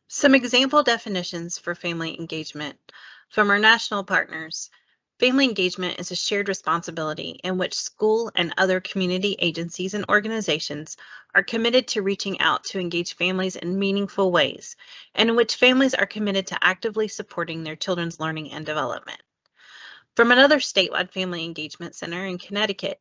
Some example definitions for family engagement from our national partners. Family engagement is a shared responsibility in which school and other community agencies and organizations are committed to reaching out to engage families in meaningful ways, and in which families are committed to actively supporting their children's learning and development. From another statewide family engagement center in Connecticut,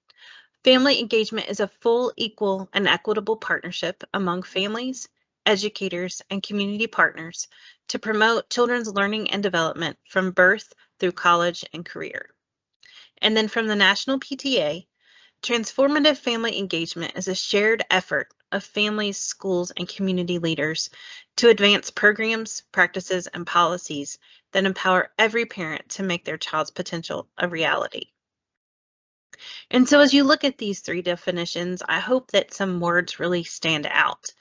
family engagement is a full, equal, and equitable partnership among families, educators, and community partners to promote children's learning and development from birth through college and career. And then from the National PTA, transformative family engagement is a shared effort of families, schools, and community leaders to advance programs, practices, and policies that empower every parent to make their child's potential a reality. And so as you look at these three definitions, I hope that some words really stand out.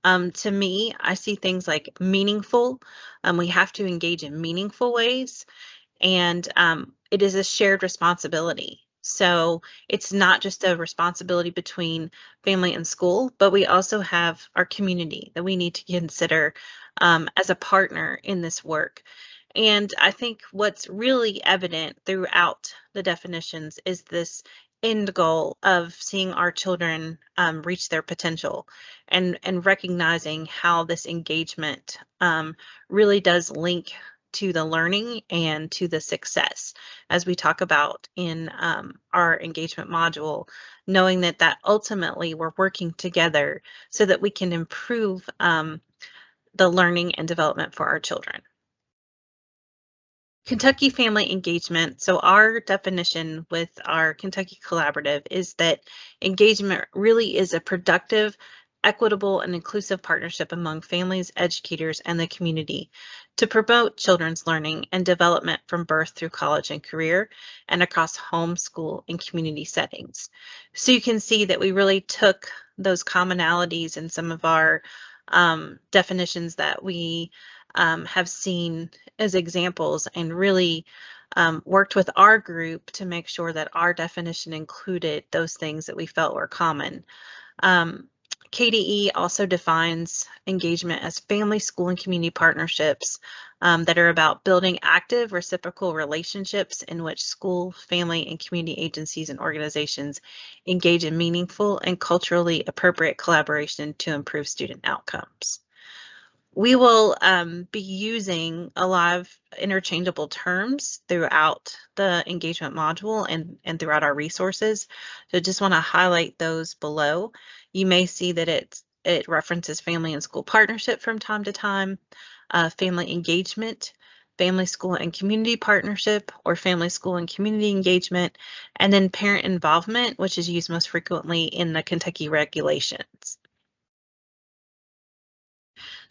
To me, I see things like meaningful. We have to engage in meaningful ways, and it is a shared responsibility. So it's not just a responsibility between family and school, but we also have our community that we need to consider as a partner in this work. And I think what's really evident throughout the definitions is this end goal of seeing our children reach their potential and recognizing how this engagement really does link to the learning and to the success, as we talk about in our engagement module, knowing that ultimately we're working together so that we can improve the learning and development for our children. Kentucky Family Engagement. So our definition with our Kentucky Collaborative is that engagement really is a productive, equitable, and inclusive partnership among families, educators, and the community to promote children's learning and development from birth through college and career and across home, school, and community settings. So you can see that we really took those commonalities in some of our definitions that we have seen as examples and really worked with our group to make sure that our definition included those things that we felt were common. KDE also defines engagement as family, school, and community partnerships that are about building active reciprocal relationships in which school, family, and community agencies and organizations engage in meaningful and culturally appropriate collaboration to improve student outcomes. We will be using a lot of interchangeable terms throughout the engagement module and throughout our resources. So just want to highlight those below. You may see that it references family and school partnership from time to time, family engagement, family, school, and community partnership, or family, school, and community engagement, and then parent involvement, which is used most frequently in the Kentucky regulations.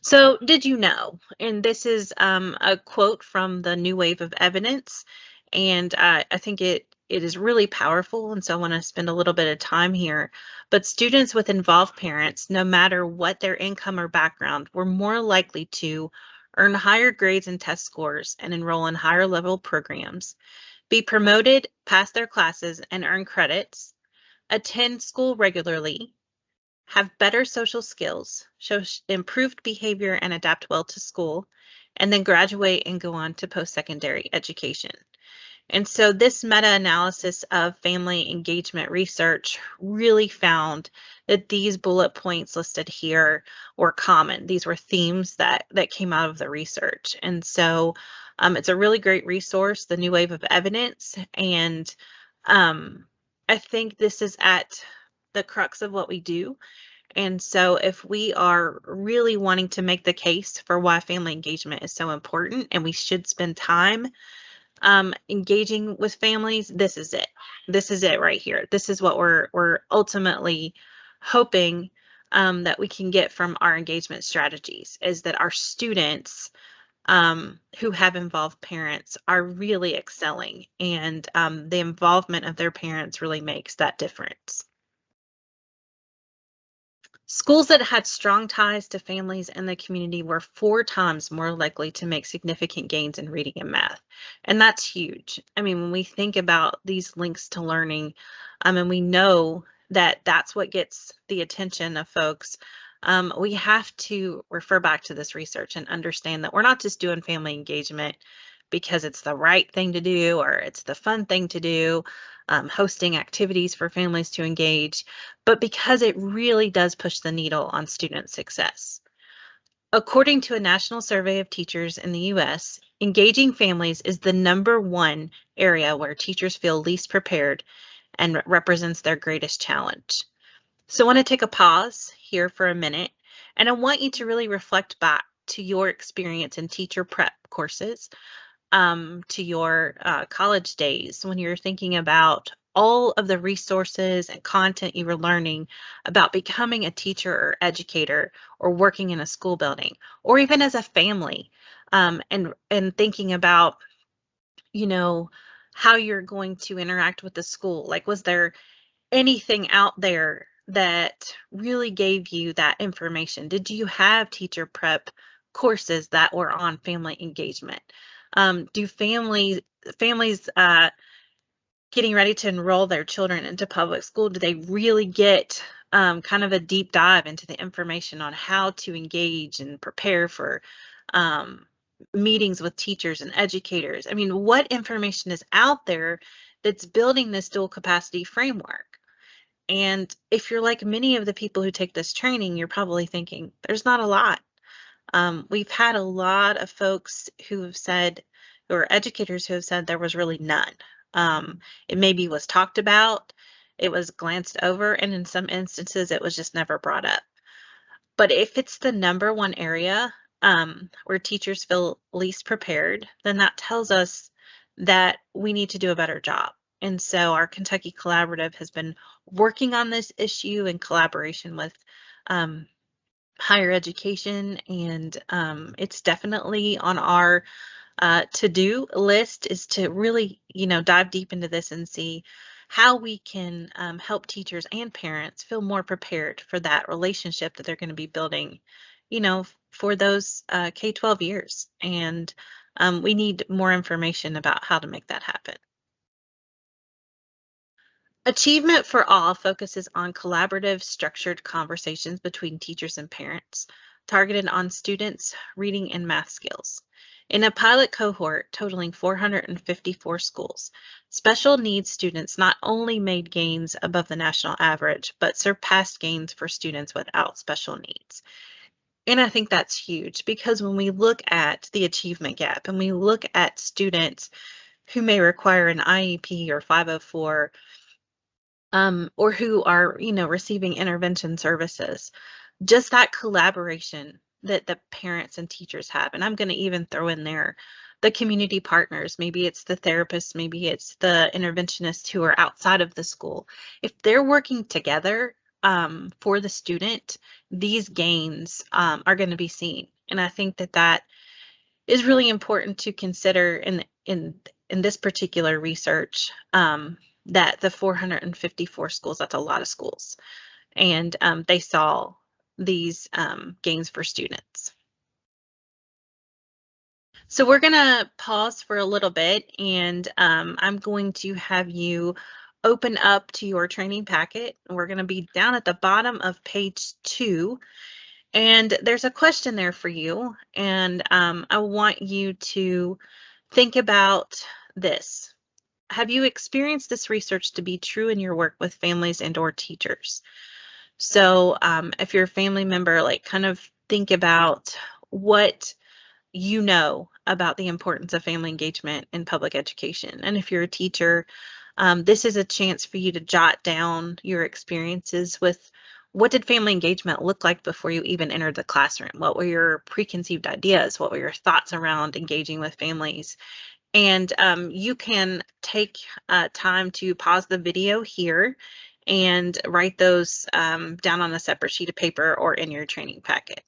So did you know, and this is a quote from the New Wave of Evidence, and I think it is really powerful, and so I want to spend a little bit of time here. But students with involved parents, no matter what their income or background, were more likely to earn higher grades and test scores and enroll in higher level programs, be promoted, pass their classes, and earn credits, attend school regularly, have better social skills, show improved behavior and adapt well to school, and then graduate and go on to post-secondary education. And so this meta-analysis of family engagement research really found that these bullet points listed here were common. These were themes that came out of the research. And so it's a really great resource, the New Wave of Evidence. And I think this is at the crux of what we do. And so if we are really wanting to make the case for why family engagement is so important and we should spend time engaging with families, this is it. This is it right here. This is what we're ultimately hoping that we can get from our engagement strategies, is that our students who have involved parents are really excelling, and the involvement of their parents really makes that difference. Schools that had strong ties to families and the community were 4 times more likely to make significant gains in reading and math. And that's huge. I mean, when we think about these links to learning, and we know that that's what gets the attention of folks, we have to refer back to this research and understand that we're not just doing family engagement because it's the right thing to do or it's the fun thing to do, hosting activities for families to engage, but because it really does push the needle on student success. According to a national survey of teachers in the US, engaging families is the #1 area where teachers feel least prepared and represents their greatest challenge. So I want to take a pause here for a minute, and I want you to really reflect back to your experience in teacher prep courses, to your college days when you're thinking about all of the resources and content you were learning about becoming a teacher or educator or working in a school building or even as a family, and thinking about, you know, how you're going to interact with the school. Like, was there anything out there that really gave you that information? Did you have teacher prep courses that were on family engagement? Do families getting ready to enroll their children into public school, do they really get kind of a deep dive into the information on how to engage and prepare for um, meetings with teachers and educators? I mean, what information is out there that's building this dual capacity framework? And if you're like many of the people who take this training, you're probably thinking, there's not a lot. We've had a lot of folks who have said, or educators who have said there was really none. It maybe was talked about, it was glanced over, and in some instances, it was just never brought up. But if it's the #1 area where teachers feel least prepared, then that tells us that we need to do a better job. And so our Kentucky Collaborative has been working on this issue in collaboration with um, higher education, and it's definitely on our to-do list is to really, dive deep into this and see how we can help teachers and parents feel more prepared for that relationship that they're going to be building, for those K-12 years. And we need more information about how to make that happen. Achievement for All focuses on collaborative, structured conversations between teachers and parents, targeted on students' reading and math skills. In a pilot cohort totaling 454 schools, special needs students not only made gains above the national average, but surpassed gains for students without special needs. And I think that's huge because when we look at the achievement gap and we look at students who may require an IEP or 504, or who are, receiving intervention services, just that collaboration that the parents and teachers have. And I'm going to even throw in there the community partners. Maybe it's the therapists, maybe it's the interventionists who are outside of the school. If they're working together for the student, these gains are going to be seen. And I think that that is really important to consider in this particular research, that the 454 schools, that's a lot of schools, and they saw these gains for students. So we're going to pause for a little bit, and I'm going to have you open up to your training packet. We're going to be down at the bottom of page 2, and there's a question there for you, and I want you to think about this. Have you experienced this research to be true in your work with families and/or teachers? So if you're a family member, like, kind of think about what you know about the importance of family engagement in public education. And if you're a teacher, this is a chance for you to jot down your experiences with what did family engagement look like before you even entered the classroom? What were your preconceived ideas? What were your thoughts around engaging with families? And you can take time to pause the video here and write those down on a separate sheet of paper or in your training packet.